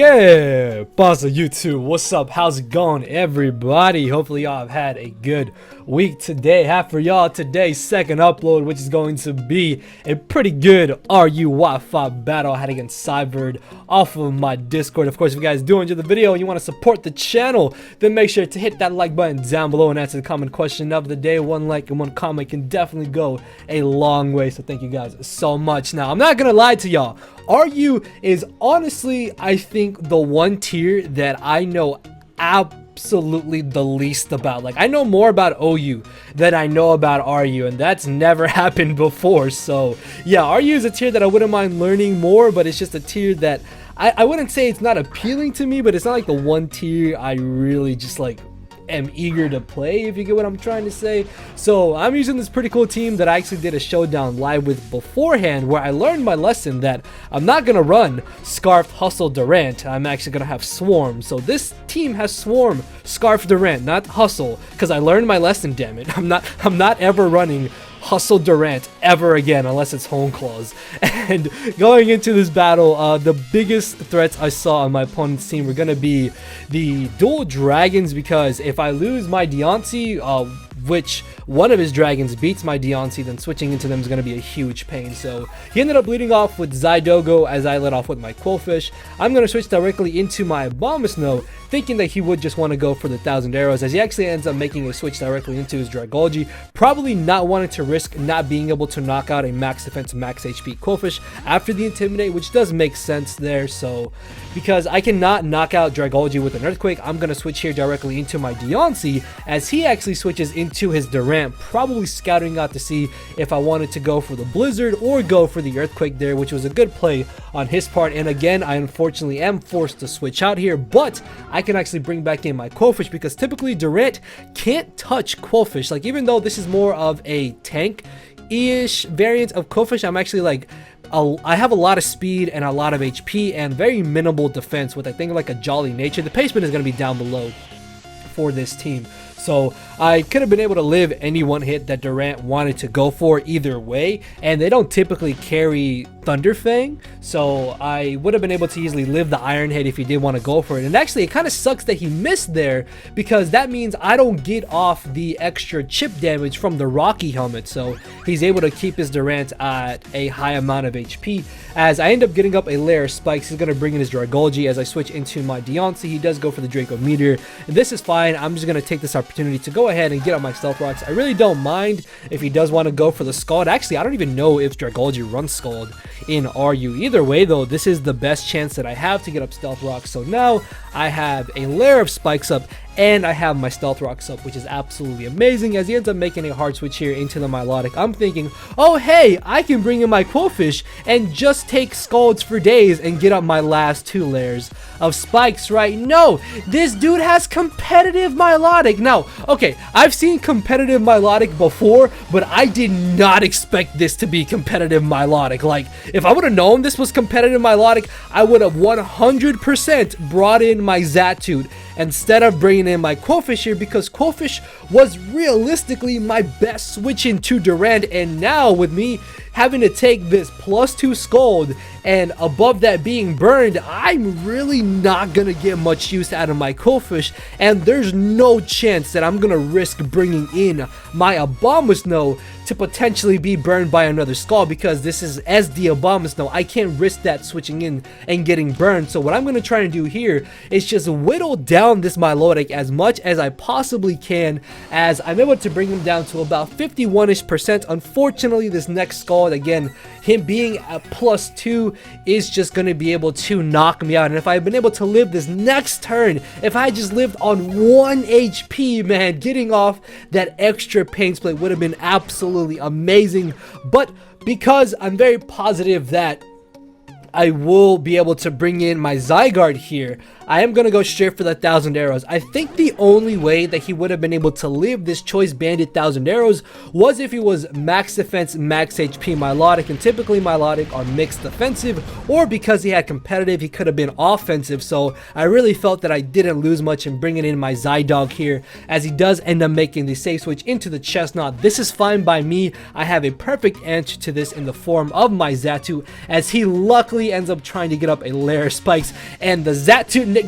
¿Qué pasa, YouTube? What's up? How's it going, everybody? Hopefully y'all have had a good week today. Have for y'all today's second upload, which is going to be a pretty good RU Wi-Fi battle I had against Syvird off of my Discord. Of course, if you guys do enjoy the video and you want to support the channel, then make sure to hit that like button down below and answer the common question of the day. One like and one comment can definitely go a long way, so thank you guys so much. Now, I'm not gonna lie to y'all. RU is honestly, I think, the one tier that I know absolutely the least about. Like, I know more about OU than I know about RU, and that's never happened before. So yeah, RU is a tier that I wouldn't mind learning more, but it's just a tier that I wouldn't say it's not appealing to me, but it's not like the one tier I really just like am eager to play, if you get what I'm trying to say. So I'm using this pretty cool team that I actually did a showdown live with beforehand, where I learned my lesson that I'm not gonna run Scarf, Hustle, Durant. I'm actually gonna have Swam. So this team has Swam, Scarf, Durant, not Hustle, because I learned my lesson, damn it. I'm not ever running Hustle Durant ever again unless it's home clause. And going into this battle, the biggest threats I saw on my opponent's team were gonna be the dual dragons, because if I lose my Diancie, which one of his dragons beats my Diancie, then switching into them is going to be a huge pain. So he ended up leading off with Zydogo as I led off with my Quillfish. I'm going to switch directly into my Abomasnow, thinking that he would just want to go for the 1,000 arrows, as he actually ends up making a switch directly into his Dragolgi, probably not wanting to risk not being able to knock out a max defense, max HP Quillfish after the Intimidate, which does make sense there. So because I cannot knock out Dragolgi with an Earthquake, I'm going to switch here directly into my Diancie, as he actually switches into his Durant, probably scouting out to see if I wanted to go for the Blizzard or go for the Earthquake there, which was a good play on his part. And again, I unfortunately am forced to switch out here, but I can actually bring back in my Quillfish, because typically Durant can't touch Quillfish. Like, even though this is more of a tank-ish variant of Quillfish, I'm actually like, I have a lot of speed and a lot of HP and very minimal defense with, I think, like a Jolly Nature. The placement is going to be down below for this team. So I could have been able to live any one hit that Durant wanted to go for either way, and they don't typically carry Thunderfang, so I would have been able to easily live the Iron Head if he did want to go for it. And actually, it kind of sucks that he missed there, because that means I don't get off the extra chip damage from the Rocky helmet, so he's able to keep his Durant at a high amount of HP. As I end up getting up a layer of spikes, he's going to bring in his Dragolgi. As I switch into my Diancie, he does go for the Draco Meteor, and this is fine. I'm just going to take this opportunity to go ahead and get up my Stealth Rocks. I really don't mind if he does want to go for the Scald. Actually, I don't even know if Dragolgi runs Scald in RU. Either way, though, this is the best chance that I have to get up Stealth Rocks. So now I have a layer of spikes up, and I have my Stealth Rocks up, which is absolutely amazing. As he ends up making a hard switch here into the Milotic, I'm thinking, oh hey, I can bring in my Quillfish and just take Scalds for days and get up my last 2 layers of spikes, right? No, this dude has competitive Milotic. Now, okay, I've seen competitive Milotic before, but I did not expect this to be competitive Milotic. Like, if I would have known this was competitive Milotic, I would have 100% brought in my Zatoot instead of bringing in my Quillfish here, because Quillfish was realistically my best switch into Durant. And now with me having to take this +2 Scald and above that being burned, I'm really not gonna get much use out of my Quillfish, and there's no chance that I'm gonna risk bringing in my Abomasnow to potentially be burned by another Scald, because this is SD Abomasnow. I can't risk that switching in and getting burned. So what I'm gonna try to do here is just whittle down this Milotic as much as I possibly can, as I'm able to bring him down to about 51-ish%. Unfortunately, this next Scald, again, him being at +2 is just going to be able to knock me out. And if I had been able to live this next turn, if I just lived on 1 HP, man, getting off that extra pain split would have been absolutely amazing. But because I'm very positive that I will be able to bring in my Zygarde here, I am going to go straight for the 1,000 arrows. I think the only way that he would have been able to live this Choice Bandit 1,000 arrows was if he was max defense, max HP Milotic, and typically Milotic are mixed defensive, or because he had competitive, he could have been offensive. So I really felt that I didn't lose much in bringing in my Zydog here, as he does end up making the safe switch into the Chestnut. This is fine by me. I have a perfect answer to this in the form of my Xatu, as he luckily ends up trying to get up a layer of spikes, and the Xatu nickname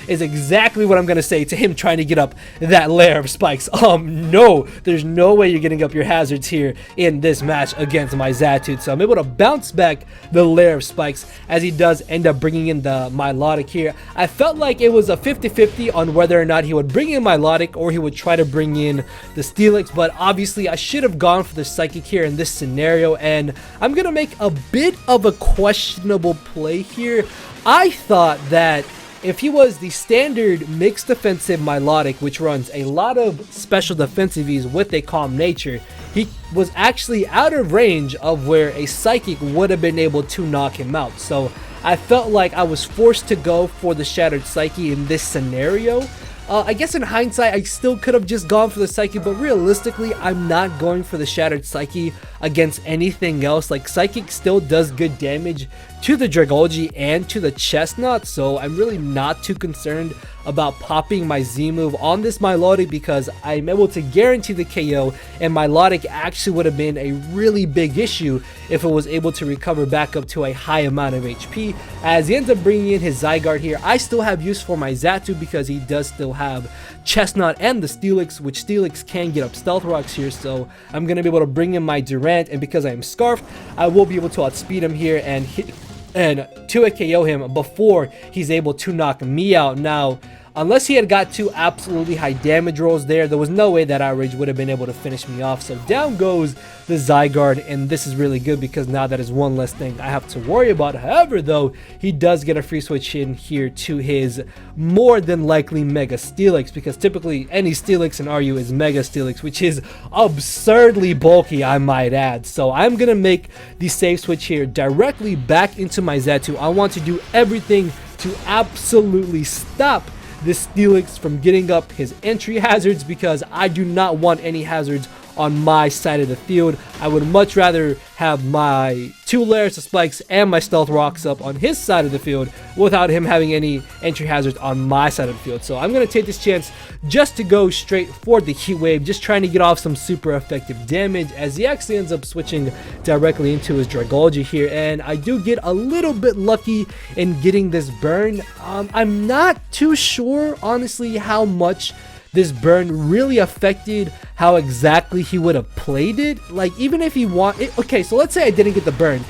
is exactly what I'm gonna say to him trying to get up that layer of spikes. No, there's no way you're getting up your hazards here in this match against my Xatu. So I'm able to bounce back the layer of spikes, as he does end up bringing in the Milotic here. I felt like it was a 50-50 on whether or not he would bring in Milotic or he would try to bring in the Steelix, but obviously I should have gone for the Psychic here in this scenario, and I'm gonna make a bit of a questionable play here. I thought that if he was the standard mixed defensive Milotic, which runs a lot of special defensive E's with a calm nature, he was actually out of range of where a Psychic would have been able to knock him out. So I felt like I was forced to go for the Shattered Psyche in this scenario. I guess in hindsight, I still could have just gone for the Psyche, but realistically, I'm not going for the Shattered Psyche against anything else. Like, Psychic still does good damage to the Dragolgi and to the Chestnut, so I'm really not too concerned about popping my Z move on this Milotic, because I'm able to guarantee the KO, and Milotic actually would have been a really big issue if it was able to recover back up to a high amount of HP. As he ends up bringing in his Zygarde here, I still have use for my Xatu because he does still have Chestnut and the Steelix, which Steelix can get up Stealth Rocks here, so I'm going to be able to bring in my Durant, and because I am Scarfed, I will be able to outspeed him here and hit and 2 KO him before he's able to knock me out. Now, unless he had got 2 absolutely high damage rolls there was no way that Outrage would have been able to finish me off. So down goes the Zygarde, and this is really good because now that is one less thing I have to worry about. However, though, he does get a free switch in here to his more than likely Mega Steelix, because typically any Steelix in RU is Mega Steelix, which is absurdly bulky, I might add. So I'm going to make the safe switch here directly back into my Xatu. I want to do everything to absolutely stop this Steelix from getting up his entry hazards, because I do not want any hazards on my side of the field. I would much rather have my 2 layers of spikes and my stealth rocks up on his side of the field without him having any entry hazards on my side of the field. So I'm going to take this chance just to go straight for the Heat Wave, just trying to get off some super effective damage, as he actually ends up switching directly into his Dragolgi here, and I do get a little bit lucky in getting this burn. I'm not too sure honestly how much this burn really affected how exactly he would have played it. Like, even if he okay, so let's say I didn't get the burn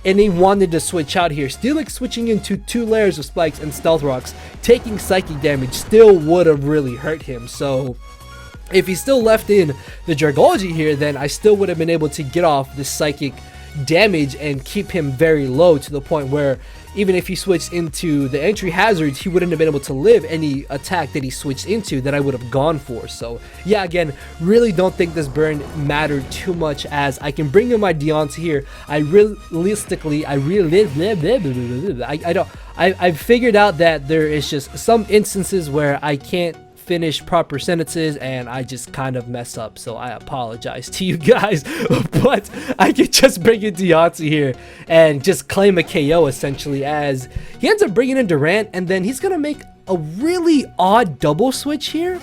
and he wanted to switch out here, Steelix switching into 2 layers of spikes and stealth rocks, taking psychic damage still would have really hurt him. So if he still left in the Dragolgi here, then I still would have been able to get off this psychic damage and keep him very low, to the point where even if he switched into the entry hazards, he wouldn't have been able to live any attack that he switched into that I would have gone for. So yeah, again, really don't think this burn mattered too much, as I can bring in my Diancie here. I've figured out that there is just some instances where I can't finish proper sentences and I just kind of mess up, so I apologize to you guys. But I can just bring in Diancie here and just claim a KO essentially, as he ends up bringing in Durant, and then he's gonna make a really odd double switch here.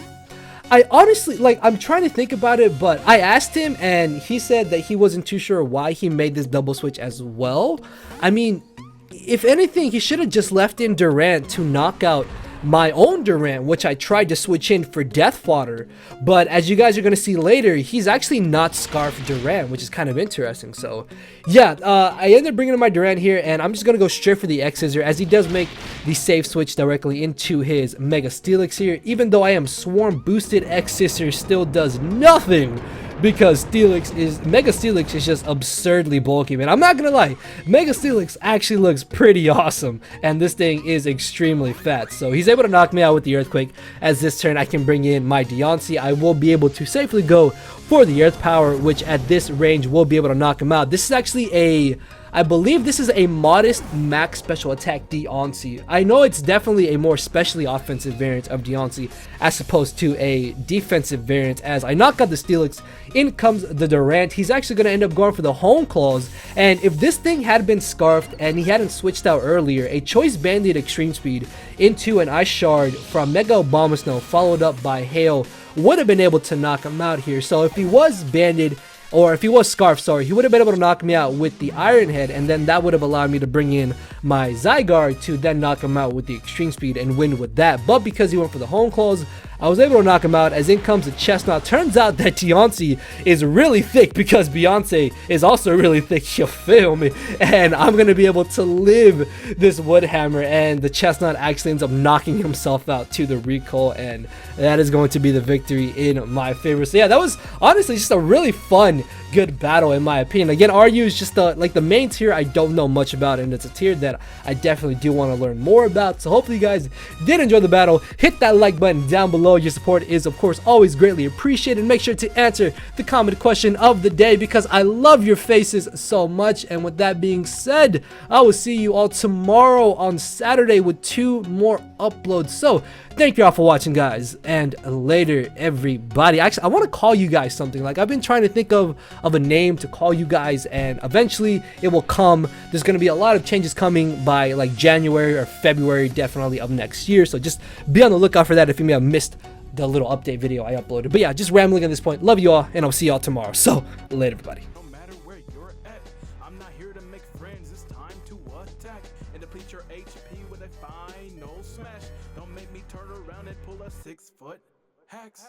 I honestly, like, I'm trying to think about it, but I asked him and he said that he wasn't too sure why he made this double switch as well. I mean, if anything, he should have just left in Durant to knock out my own Durant, which I tried to switch in for Death Fodder. But as you guys are going to see later, he's actually not Scarf Durant, which is kind of interesting. So yeah, I ended up bringing in my Durant here, and I'm just going to go straight for the X-Scissor, as he does make the safe switch directly into his Mega Steelix here. Even though I am Swarm boosted, X-Scissor still does nothing, because Mega Steelix is just absurdly bulky, man. I'm not gonna lie, Mega Steelix actually looks pretty awesome, and this thing is extremely fat. So he's able to knock me out with the Earthquake, as this turn I can bring in my Diancie. I will be able to safely go for the Earth Power, which at this range will be able to knock him out. This is actually a I believe this is a modest max special attack Diancie. I know it's definitely a more specially offensive variant of Diancie as opposed to a defensive variant, as I knock out the Steelix, in comes the Durant. He's actually going to end up going for the home claws, and if this thing had been scarfed and he hadn't switched out earlier, a choice banded extreme speed into an ice shard from Mega Obama Snow followed up by hail would have been able to knock him out here. So if he was banded, or if he was scarfed, sorry, he would have been able to knock me out with the Iron Head, and then that would have allowed me to bring in my Zygarde to then knock him out with the extreme speed and win with that. But because he went for the home claws, I was able to knock him out, as in comes the Chestnut. Turns out that Diancie is really thick because Beyonce is also really thick, you feel me? And I'm going to be able to live this Wood Hammer, and the Chestnut actually ends up knocking himself out to the recall, and that is going to be the victory in my favor. So yeah, that was honestly just a really fun, good battle in my opinion. Again, RU is just the main tier I don't know much about, and it's a tier that I definitely do want to learn more about. So hopefully you guys did enjoy the battle. Hit that like button down below. Your support is of course always greatly appreciated. Make sure to answer the comment question of the day because I love your faces so much. And with that being said, I will see you all tomorrow on Saturday with 2 more uploads. So thank you all for watching, guys, and later everybody. Actually, I want to call you guys something. Like, I've been trying to think of a name to call you guys, and eventually it will come. There's going to be a lot of changes coming by like January or February definitely of next year, so just be on the lookout for that if you may have missed the little update video I uploaded. But yeah, just rambling at this point. Love you all, and I'll see y'all tomorrow. So later everybody. No matter where you're at, I'm not here to make friends, it's time to attack and deplete your HP with a final smash. Don't make me turn around and pull a 6-foot hacks.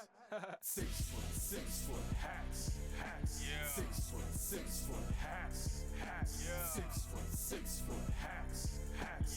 6 foot hacks, yeah. 6 foot hacks, yeah. 6 foot hacks.